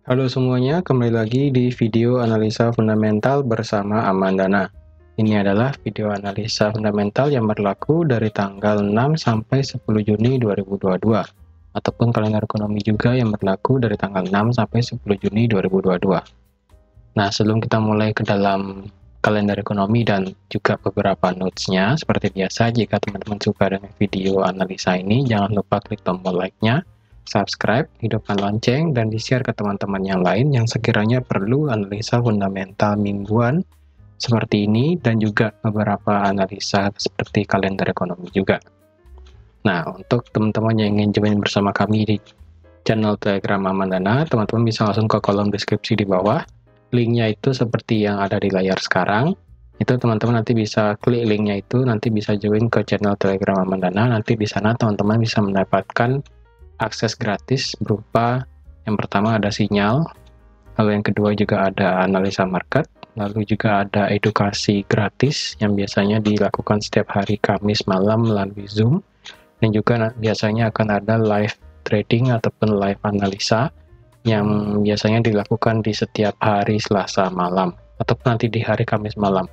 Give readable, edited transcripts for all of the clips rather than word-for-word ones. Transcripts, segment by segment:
Halo semuanya, kembali lagi di video analisa fundamental bersama Amandana. Ini adalah video analisa fundamental yang berlaku dari tanggal 6 sampai 10 Juni 2022, ataupun kalender ekonomi juga yang berlaku dari tanggal 6 sampai 10 Juni 2022. Nah, sebelum kita mulai ke dalam kalender ekonomi dan juga beberapa notes-nya, seperti biasa, jika teman-teman suka dengan video analisa ini, jangan lupa klik tombol like-nya, subscribe, hidupkan lonceng, dan di-share ke teman-teman yang lain yang sekiranya perlu analisa fundamental mingguan seperti ini, dan juga beberapa analisa seperti kalender ekonomi juga. Nah, untuk teman-teman yang ingin join bersama kami di channel Telegram Amandana, teman-teman bisa langsung ke kolom deskripsi di bawah. Linknya itu seperti yang ada di layar sekarang. Itu teman-teman nanti bisa klik linknya itu, nanti bisa join ke channel Telegram Amandana. Nanti di sana teman-teman bisa mendapatkan akses gratis berupa yang pertama ada sinyal, lalu yang kedua juga ada analisa market, lalu juga ada edukasi gratis yang biasanya dilakukan setiap hari Kamis malam melalui Zoom, dan juga biasanya akan ada live trading ataupun live analisa yang biasanya dilakukan di setiap hari Selasa malam ataupun nanti di hari Kamis malam,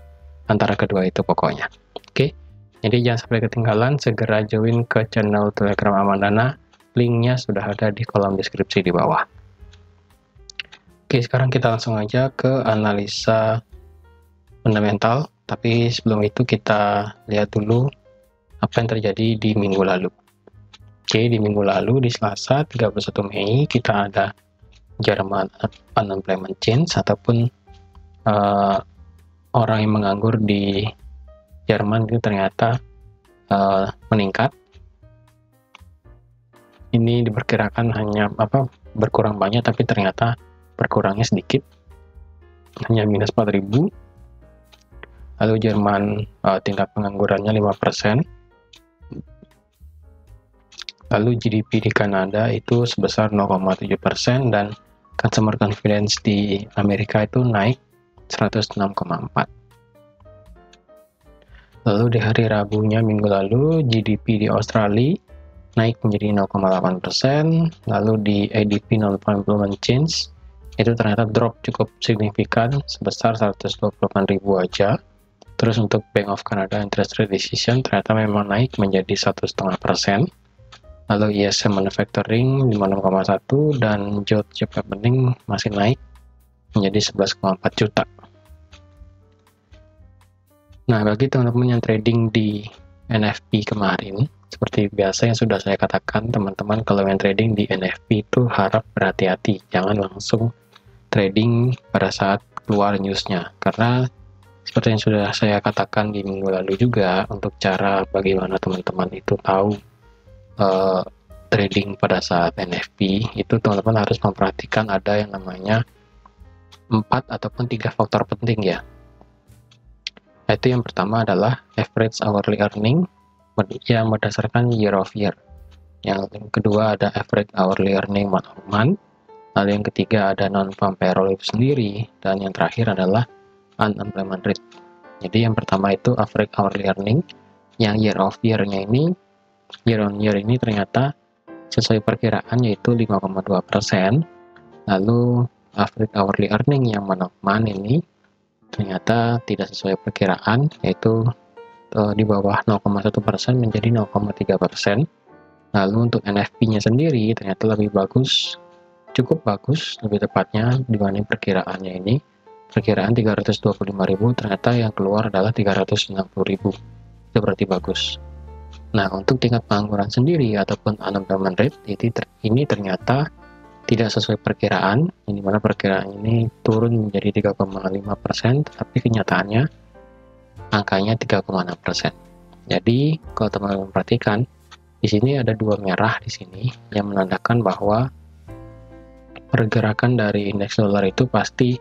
antara kedua itu pokoknya. Oke, jadi jangan sampai ketinggalan, segera join ke channel Telegram Amandana, linknya sudah ada di kolom deskripsi di bawah. Oke, sekarang kita langsung aja ke analisa fundamental, tapi sebelum itu kita lihat dulu apa yang terjadi di minggu lalu. Oke, di minggu lalu di Selasa 31 Mei kita ada Jerman unemployment change ataupun orang yang menganggur di Jerman itu ternyata meningkat. Ini diperkirakan hanya berkurang banyak, tapi ternyata berkurangnya sedikit, hanya minus 4.000. Lalu Jerman tingkat penganggurannya 5%. Lalu GDP di Kanada itu sebesar 0,7% dan consumer confidence di Amerika itu naik 106,4. Lalu di hari Rabunya minggu lalu GDP di Australia naik menjadi 0,8%. Lalu di ADP non-employment change itu ternyata drop cukup signifikan sebesar 128.000 aja. Terus untuk Bank of Canada interest rate decision ternyata memang naik menjadi 1,5%. Lalu ISM manufacturing 56,1 dan job opening masih naik menjadi 11,4 juta. Nah, bagi teman-teman yang trading di NFP kemarin, seperti biasa yang sudah saya katakan, teman-teman kalau yang trading di NFP itu harap berhati-hati, jangan langsung trading pada saat keluar newsnya, karena seperti yang sudah saya katakan di minggu lalu juga, untuk cara bagaimana teman-teman itu tahu trading pada saat NFP, itu teman-teman harus memperhatikan ada yang namanya 4 ataupun 3 faktor penting ya. Yaitu yang pertama adalah average hourly earning yang berdasarkan year of year. Yang kedua ada average hourly earning month of month. Lalu yang ketiga ada non-farm payroll itu sendiri, dan yang terakhir adalah unemployment rate. Jadi yang pertama itu average hourly earning, yang year of year-nya ini, year on year ini ternyata sesuai perkiraan yaitu 5,2%. Lalu average hourly earning yang month of month ini ternyata tidak sesuai perkiraan, yaitu di bawah 0,1% menjadi 0,3%. Lalu untuk NFP-nya sendiri ternyata lebih bagus, cukup bagus lebih tepatnya dibanding perkiraannya ini. Perkiraan 325.000, ternyata yang keluar adalah 390.000. Itu berarti bagus. Nah, untuk tingkat pengangguran sendiri ataupun unemployment rate ini ternyata tidak sesuai perkiraan, yang dimana perkiraan ini turun menjadi 3,5%, tapi kenyataannya angkanya 3,6%. Jadi, kalau teman-teman perhatikan, di sini ada 2 merah di sini yang menandakan bahwa pergerakan dari indeks dolar itu pasti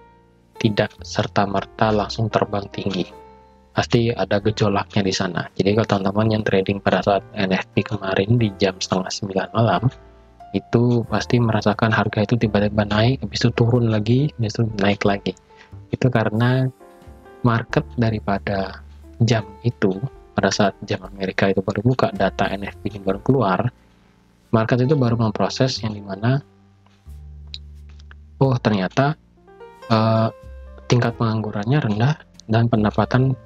tidak serta-merta langsung terbang tinggi. Pasti ada gejolaknya di sana. Jadi kalau teman-teman yang trading pada saat NFP kemarin di jam 8:30 malam, itu pasti merasakan harga itu tiba-tiba naik, habis itu turun lagi, habis itu naik lagi. Itu karena market daripada jam itu, pada saat jam Amerika itu baru buka, data NFP ini baru keluar, market itu baru memproses yang dimana oh ternyata tingkat penganggurannya rendah dan pendapatan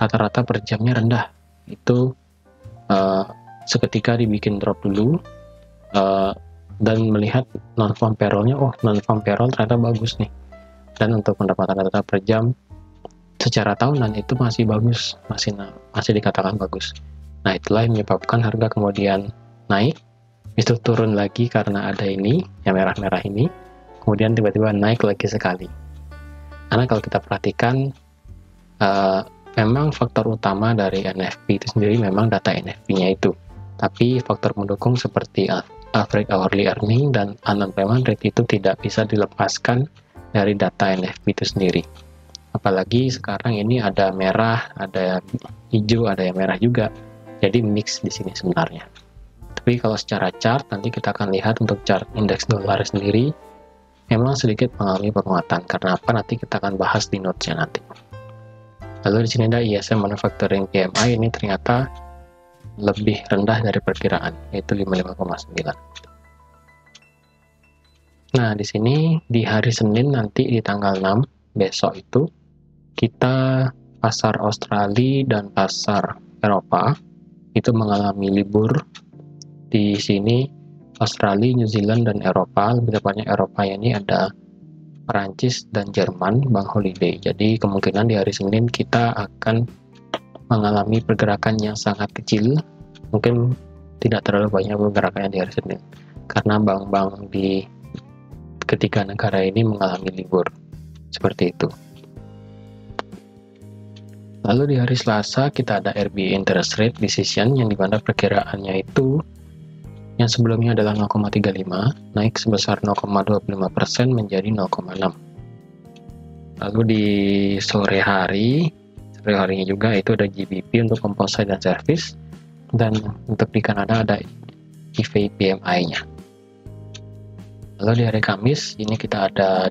rata-rata per jamnya rendah. Itu seketika dibikin drop dulu dan melihat non-farm payroll-nya, oh non-farm payroll ternyata bagus nih, dan untuk pendapatan rata per jam secara tahunan itu masih bagus, masih dikatakan bagus. Nah itulah yang menyebabkan harga kemudian naik, itu turun lagi karena ada ini yang merah-merah ini, kemudian tiba-tiba naik lagi sekali. Karena kalau kita perhatikan memang faktor utama dari NFP itu sendiri memang data NFP-nya itu, tapi faktor mendukung seperti average hourly earning dan unemployment rate itu tidak bisa dilepaskan dari data NFP itu sendiri. Apalagi sekarang ini ada merah, ada hijau, ada yang merah juga, jadi mix di sini sebenarnya. Tapi kalau secara chart nanti kita akan lihat untuk chart indeks dolar sendiri memang sedikit mengalami penguatan. Karena apa? Nanti kita akan bahas di notes-nya nanti. Lalu di sini ada ISM Manufacturing PMI, ini ternyata lebih rendah dari perkiraan, yaitu 55,9. Nah, di sini di hari Senin nanti di tanggal 6 besok itu kita pasar Australia dan pasar Eropa itu mengalami libur. Di sini Australia, New Zealand, dan Eropa, lebih tepatnya Eropa ini ada Perancis dan Jerman bank holiday. Jadi kemungkinan di hari Senin kita akan mengalami pergerakan yang sangat kecil, mungkin tidak terlalu banyak pergerakannya di hari Senin, karena bank-bank di ketiga negara ini mengalami libur, seperti itu. Lalu di hari Selasa kita ada RBA interest rate decision, yang dimana perkiraannya itu yang sebelumnya adalah 0,35, naik sebesar 0,25% menjadi 0,6. Lalu di sore harinya juga itu ada GBP untuk composite dan service, dan untuk di Kanada ada EV PMI-nya. Lalu di hari Kamis ini kita ada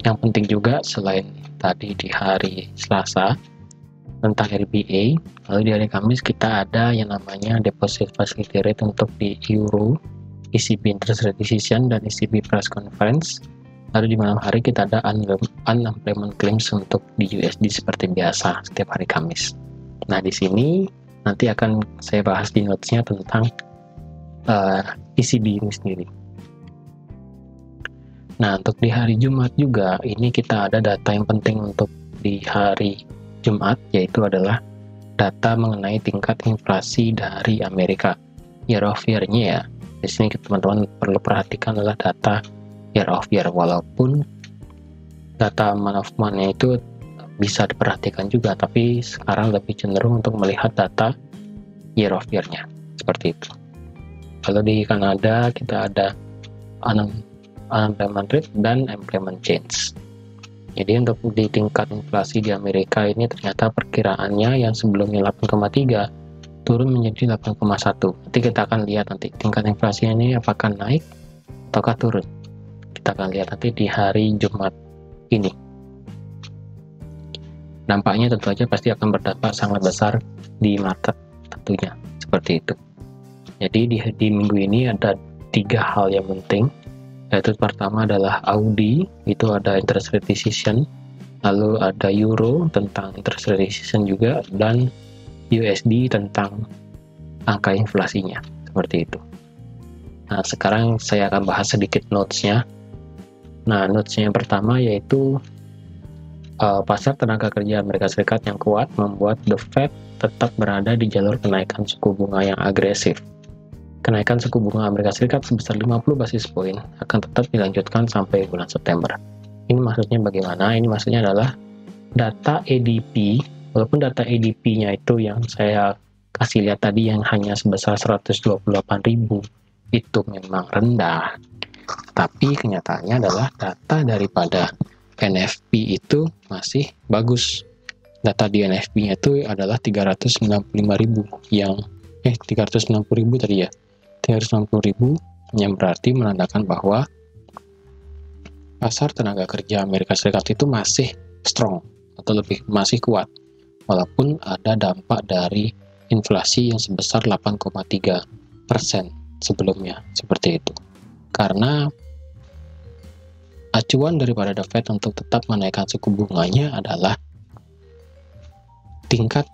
yang penting juga selain tadi di hari Selasa tentang RBA. Lalu di hari Kamis kita ada yang namanya deposit facility rate untuk di Euro, ECB interest rate decision, dan ECB press conference. Lalu di malam hari kita ada unemployment claims untuk di USD seperti biasa setiap hari Kamis. Nah di sini nanti akan saya bahas di notes-nya tentang ECB ini sendiri. Nah untuk di hari Jumat juga ini kita ada data yang penting untuk di hari Jumat, yaitu adalah data mengenai tingkat inflasi dari Amerika year of year-nya ya. Di sini teman-teman perlu perhatikan adalah data year of year, walaupun data month of month-nya itu bisa diperhatikan juga, tapi sekarang lebih cenderung untuk melihat data year of year-nya, seperti itu. Kalau di Kanada kita ada unemployment rate dan employment change. Jadi untuk di tingkat inflasi di Amerika ini ternyata perkiraannya yang sebelumnya 8,3 turun menjadi 8,1. Nanti kita akan lihat nanti tingkat inflasi ini apakah naik ataukah turun. Kita akan lihat nanti di hari Jumat ini. Dampaknya tentu saja pasti akan berdampak sangat besar di market tentunya, seperti itu. Jadi di minggu ini ada 3 hal yang penting, yaitu pertama adalah Audi, itu ada interest rate decision, lalu ada Euro tentang interest rate decision juga, dan USD tentang angka inflasinya, seperti itu. Nah sekarang saya akan bahas sedikit notes-nya. Nah notes-nya yang pertama yaitu pasar tenaga kerja Amerika Serikat yang kuat membuat The Fed tetap berada di jalur kenaikan suku bunga yang agresif. Kenaikan suku bunga Amerika Serikat sebesar 50 basis poin akan tetap dilanjutkan sampai bulan September. Ini maksudnya bagaimana? Ini maksudnya adalah data ADP, walaupun data ADP-nya itu yang saya kasih lihat tadi yang hanya sebesar 128.000 itu memang rendah, tapi kenyataannya adalah data daripada NFP itu masih bagus. Data di NFP-nya itu adalah 395.000 yang 360.000 tadi ya. 360.000 yang berarti menandakan bahwa pasar tenaga kerja Amerika Serikat itu masih strong atau masih kuat, walaupun ada dampak dari inflasi yang sebesar 8,3% sebelumnya, seperti itu. Karena acuan daripada The Fed untuk tetap menaikkan suku bunganya adalah tingkat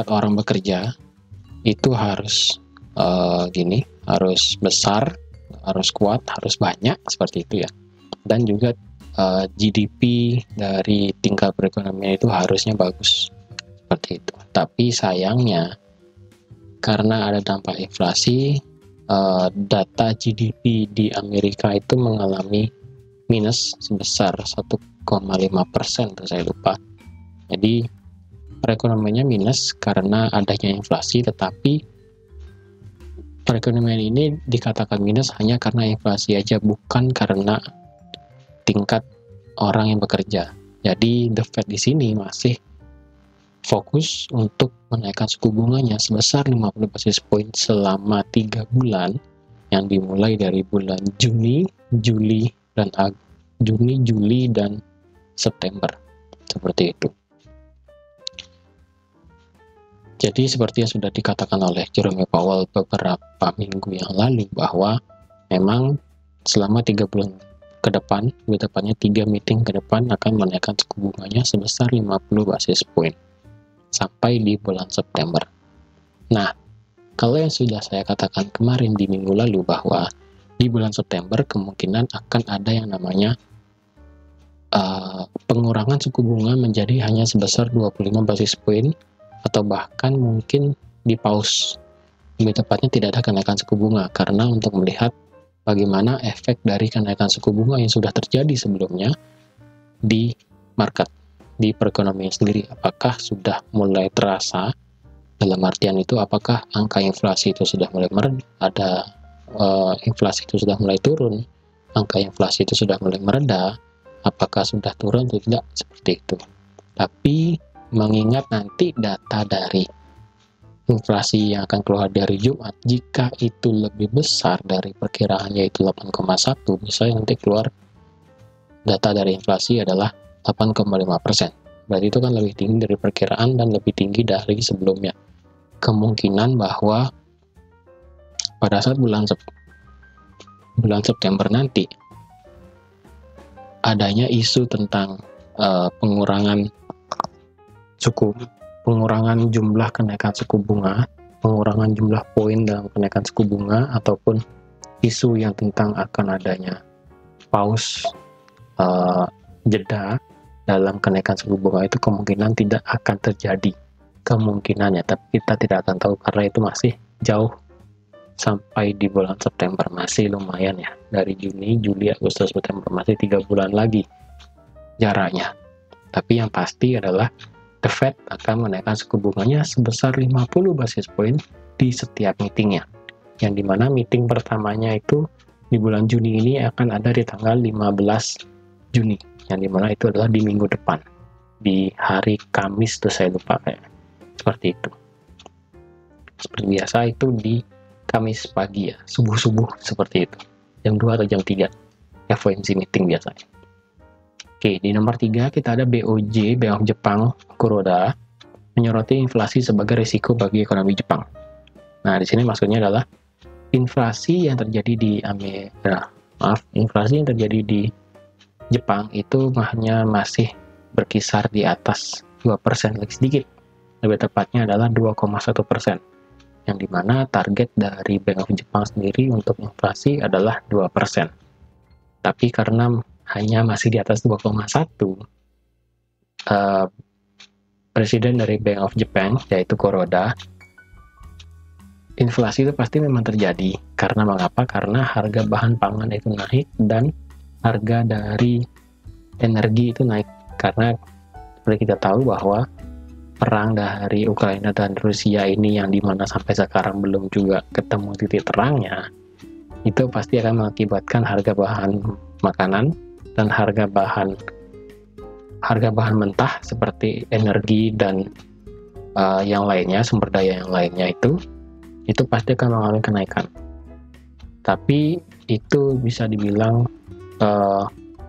orang bekerja itu harus harus besar, harus kuat, harus banyak, seperti itu ya. Dan juga GDP dari tingkat perekonomian itu harusnya bagus, seperti itu. Tapi sayangnya karena ada dampak inflasi, data GDP di Amerika itu mengalami minus sebesar 1,5%, saya lupa. Jadi perekonomiannya minus karena adanya inflasi, tetapi perekonomian ini dikatakan minus hanya karena inflasi aja, bukan karena tingkat orang yang bekerja. Jadi The Fed di sini masih fokus untuk menaikkan suku bunganya sebesar 50 basis point selama 3 bulan yang dimulai dari bulan Juni, Juli, dan September. Seperti itu. Jadi seperti yang sudah dikatakan oleh Jerome Powell beberapa minggu yang lalu bahwa memang selama 3 bulan ke depan, lebih tepatnya 3 meeting ke depan akan menaikkan suku bunganya sebesar 50 basis point sampai di bulan September. Nah, kalau yang sudah saya katakan kemarin di minggu lalu bahwa di bulan September kemungkinan akan ada yang namanya pengurangan suku bunga menjadi hanya sebesar 25 basis point atau bahkan mungkin di pause. Lebih tepatnya tidak ada kenaikan suku bunga karena untuk melihat bagaimana efek dari kenaikan suku bunga yang sudah terjadi sebelumnya di market, di perekonomian sendiri, apakah sudah mulai terasa, dalam artian itu apakah angka inflasi itu sudah mulai inflasi itu sudah mulai turun, angka inflasi itu sudah mulai mereda, apakah sudah turun atau tidak, seperti itu. Tapi mengingat nanti data dari inflasi yang akan keluar dari Jumat, jika itu lebih besar dari perkiraan yaitu 8,1, bisa nanti keluar data dari inflasi adalah 8,5%. Berarti itu kan lebih tinggi dari perkiraan dan lebih tinggi dari sebelumnya. Kemungkinan bahwa pada saat bulan September nanti adanya isu tentang pengurangan jumlah kenaikan suku bunga, pengurangan jumlah poin dalam kenaikan suku bunga, ataupun isu yang tentang akan adanya pause jeda dalam kenaikan suku bunga, itu kemungkinan tidak akan terjadi kemungkinannya, tapi kita tidak akan tahu karena itu masih jauh sampai di bulan September, masih lumayan ya, dari Juni, Juli, Agustus, September, masih 3 bulan lagi jaraknya. Tapi yang pasti adalah The Fed akan menaikkan suku bunganya sebesar 50 basis point di setiap meetingnya, yang dimana meeting pertamanya itu di bulan Juni ini akan ada di tanggal 15 Juni, yang dimana itu adalah di minggu depan, di hari Kamis tuh saya lupa kayak seperti itu. Seperti biasa itu di Kamis pagi ya, subuh-subuh seperti itu, jam 2 atau jam 3 FOMC meeting biasanya. Oke, di nomor 3 kita ada BOJ, Bank of Japan, Kuroda, menyoroti inflasi sebagai risiko bagi ekonomi Jepang. Nah, di sini maksudnya adalah inflasi yang terjadi di inflasi yang terjadi di Jepang itu hanya masih berkisar di atas 2%, lebih sedikit. Lebih tepatnya adalah 2,1%. Yang dimana target dari Bank of Japan sendiri untuk inflasi adalah 2%. Tapi karena hanya masih di atas 2,1, Presiden dari Bank of Japan, yaitu Kuroda, inflasi itu pasti memang terjadi. Karena mengapa? Karena harga bahan pangan itu naik dan harga dari energi itu naik. Karena seperti kita tahu bahwa perang dari Ukraina dan Rusia ini yang dimana sampai sekarang belum juga ketemu titik terangnya, itu pasti akan mengakibatkan harga bahan makanan dan harga bahan mentah seperti energi dan yang lainnya, sumber daya yang lainnya itu pasti akan mengalami kenaikan. Tapi itu bisa dibilang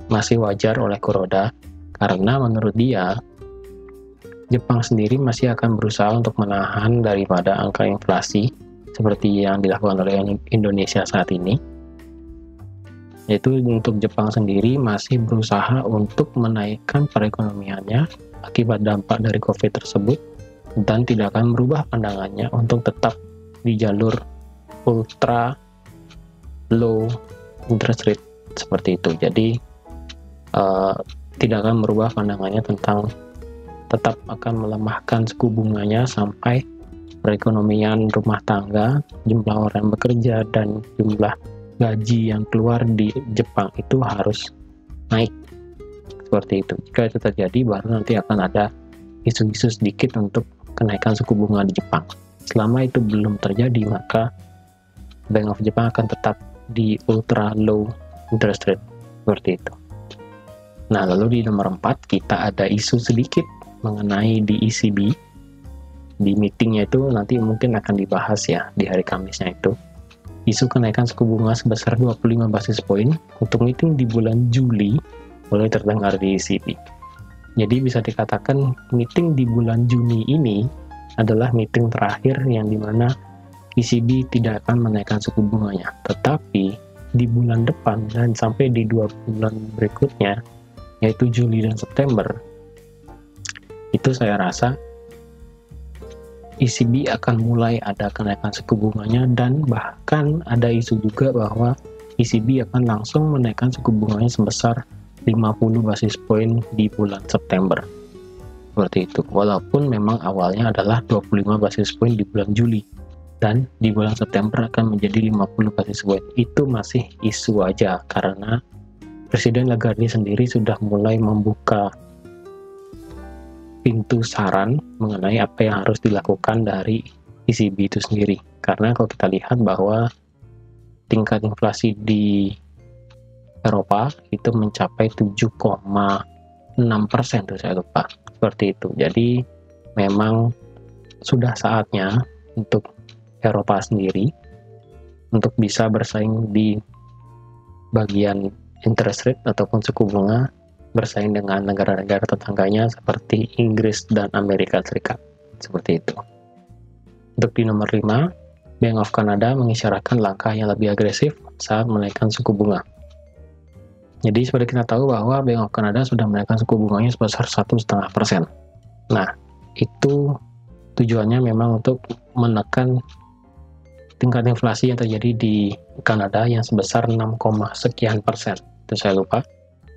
masih wajar oleh Kuroda, karena menurut dia Jepang sendiri masih akan berusaha untuk menahan daripada angka inflasi seperti yang dilakukan oleh Indonesia saat ini. yaitu untuk Jepang sendiri masih berusaha untuk menaikkan perekonomiannya akibat dampak dari COVID tersebut dan tidak akan merubah pandangannya untuk tetap di jalur ultra low interest rate seperti itu. Jadi tidak akan merubah pandangannya tentang tetap akan melemahkan suku bunganya sampai perekonomian rumah tangga, jumlah orang yang bekerja, dan jumlah gaji yang keluar di Jepang itu harus naik seperti itu. Jika itu terjadi, baru nanti akan ada isu-isu sedikit untuk kenaikan suku bunga di Jepang. Selama itu belum terjadi, maka Bank of Japan akan tetap di ultra low interest rate seperti itu. Nah, lalu di nomor 4 kita ada isu sedikit mengenai di ECB. Di meetingnya itu nanti mungkin akan dibahas ya di hari Kamisnya itu. Isu kenaikan suku bunga sebesar 25 basis poin untuk meeting di bulan Juli mulai terdengar di ECB. Jadi bisa dikatakan meeting di bulan Juni ini adalah meeting terakhir yang dimana ECB tidak akan menaikkan suku bunganya. Tetapi di bulan depan dan sampai di 2 bulan berikutnya, yaitu Juli dan September, itu saya rasa ECB akan mulai ada kenaikan suku bunganya, dan bahkan ada isu juga bahwa ECB akan langsung menaikkan suku bunganya sebesar 50 basis poin di bulan September. Seperti itu. Walaupun memang awalnya adalah 25 basis poin di bulan Juli, dan di bulan September akan menjadi 50 basis poin. Itu masih isu aja, karena Presiden Lagarde sendiri sudah mulai membuka pintu saran mengenai apa yang harus dilakukan dari ECB itu sendiri. Karena kalau kita lihat bahwa tingkat inflasi di Eropa itu mencapai 7,6% tuh, saya lupa. Seperti itu. Jadi memang sudah saatnya untuk Eropa sendiri untuk bisa bersaing di bagian interest rate ataupun suku bunga, bersaing dengan negara-negara tetangganya seperti Inggris dan Amerika Serikat. Seperti itu. Untuk di nomor 5, Bank of Canada mengisyaratkan langkah yang lebih agresif saat menaikkan suku bunga. Jadi seperti kita tahu bahwa Bank of Canada sudah menaikkan suku bunganya sebesar 1,5%. Nah, itu tujuannya memang untuk menekan tingkat inflasi yang terjadi di Kanada yang sebesar 6, sekian persen. Itu saya lupa.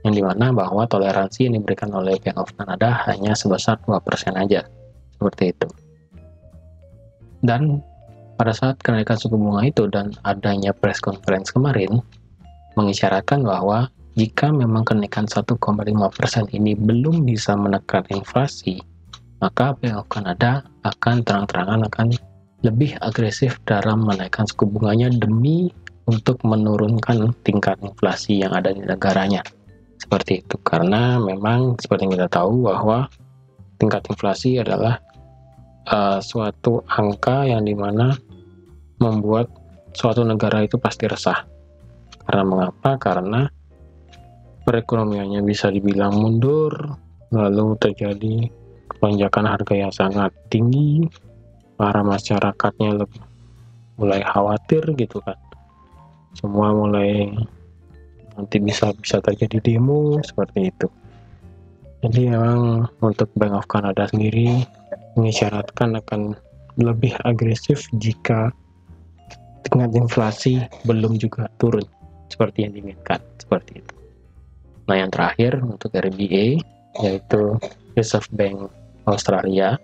Yang dimana bahwa toleransi yang diberikan oleh Bank of Canada hanya sebesar 2% aja. Seperti itu. Dan pada saat kenaikan suku bunga itu dan adanya press conference kemarin, mengisyaratkan bahwa jika memang kenaikan 1,5% ini belum bisa menekan inflasi, maka Bank of Canada akan terang-terangan akan lebih agresif dalam menaikkan suku bunganya demi untuk menurunkan tingkat inflasi yang ada di negaranya. Seperti itu, karena memang seperti yang kita tahu bahwa tingkat inflasi adalah suatu angka yang dimana membuat suatu negara itu pasti resah. Karena mengapa? Karena perekonomiannya bisa dibilang mundur, lalu terjadi lonjakan harga yang sangat tinggi, para masyarakatnya mulai khawatir gitu kan. Semua mulai nanti bisa terjadi demo seperti itu. Jadi memang untuk Bank of Canada sendiri mengisyaratkan akan lebih agresif jika tingkat inflasi belum juga turun seperti yang diinginkan, seperti itu. Nah, yang terakhir untuk RBA, yaitu Reserve Bank Australia,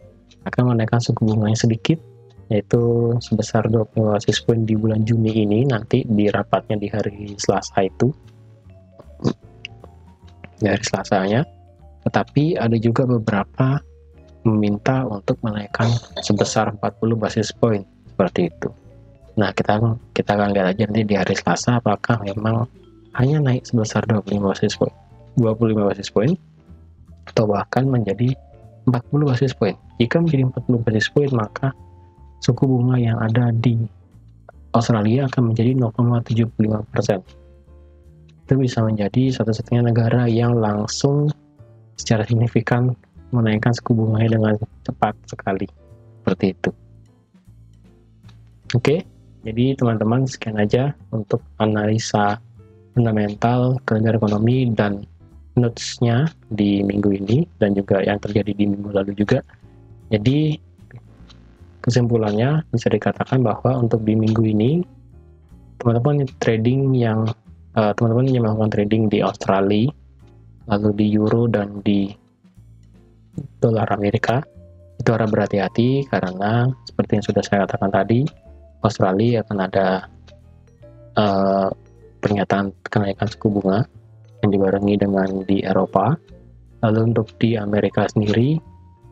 akan menaikkan suku bunganya sedikit, yaitu sebesar 20 basis poin di bulan Juni ini, nanti di rapatnya di hari Selasa itu, di hari Selasanya. Tetapi ada juga beberapa meminta untuk menaikkan sebesar 40 basis poin, seperti itu. Nah, kita akan lihat aja nanti di hari Selasa apakah memang hanya naik sebesar 25 basis poin atau bahkan menjadi 40 basis poin. Jika menjadi 40 basis poin, maka suku bunga yang ada di Australia akan menjadi 0,75%. Itu bisa menjadi satu-satunya negara yang langsung secara signifikan menaikkan suku bunganya dengan cepat sekali. Seperti itu. Oke, jadi teman-teman sekian aja untuk analisa fundamental kalender ekonomi dan notes-nya di minggu ini dan juga yang terjadi di minggu lalu juga. Jadi kesimpulannya bisa dikatakan bahwa untuk di minggu ini teman-teman yang melakukan trading di Australia, lalu di Euro dan di dolar Amerika, itu harap berhati-hati karena seperti yang sudah saya katakan tadi, Australia akan ada pernyataan kenaikan suku bunga yang dibarengi dengan di Eropa. Lalu untuk di Amerika sendiri,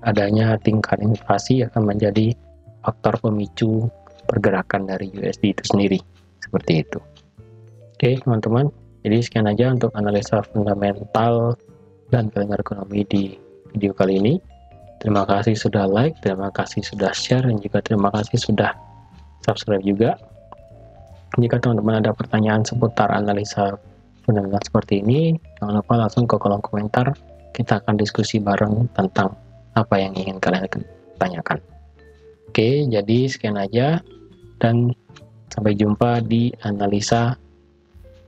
adanya tingkat inflasi akan menjadi faktor pemicu pergerakan dari USD itu sendiri. Seperti itu. Oke, teman-teman. Jadi sekian aja untuk analisa fundamental dan kalender ekonomi di video kali ini. Terima kasih sudah like, terima kasih sudah share, dan juga terima kasih sudah subscribe juga. Jika teman-teman ada pertanyaan seputar analisa fundamental seperti ini, jangan lupa langsung ke kolom komentar. Kita akan diskusi bareng tentang apa yang ingin kalian tanyakan. Oke, jadi sekian aja, dan sampai jumpa di analisa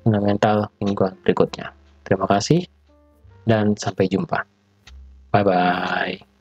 fundamental mingguan berikutnya. Terima kasih, dan sampai jumpa. Bye-bye.